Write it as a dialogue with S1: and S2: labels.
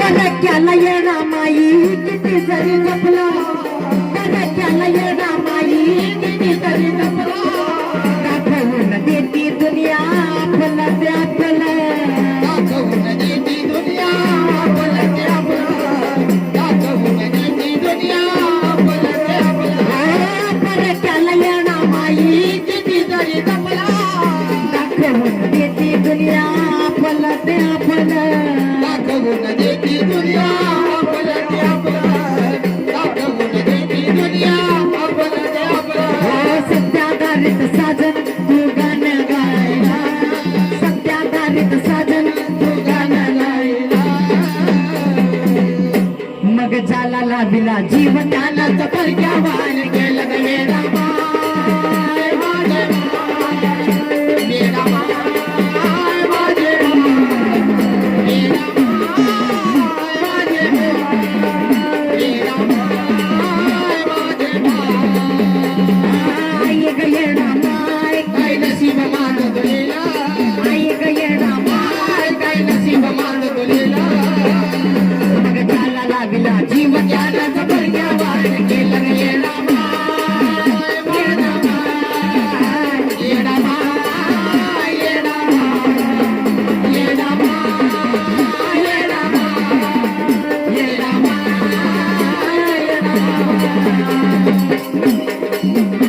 S1: परक्याला येणा माई किती जरी जपला, परक्याला येणा माई किती जरी जपला, दाखवून देती दुनिया आपलं ते आपलं, दाखवून देती दुनिया आपलं ते आपलं, दाखवून देती दुनिया आपलं ते आपलं. परक्याला येणा माई किती जरी जपला, दाखवून देती दुनिया आपलं ते आपलं, दाखवून देती दुनिया आपलं ते आपलं, दाखवून देती दुनिया आपलं ते आपलं. सत्याधारित साजन तू गाणं गायला, सत्याधारित साजन तू गाणं गायला, मग झाला लाभिला जीव त्यालाच परक्या वाहन केलं ग वेळा.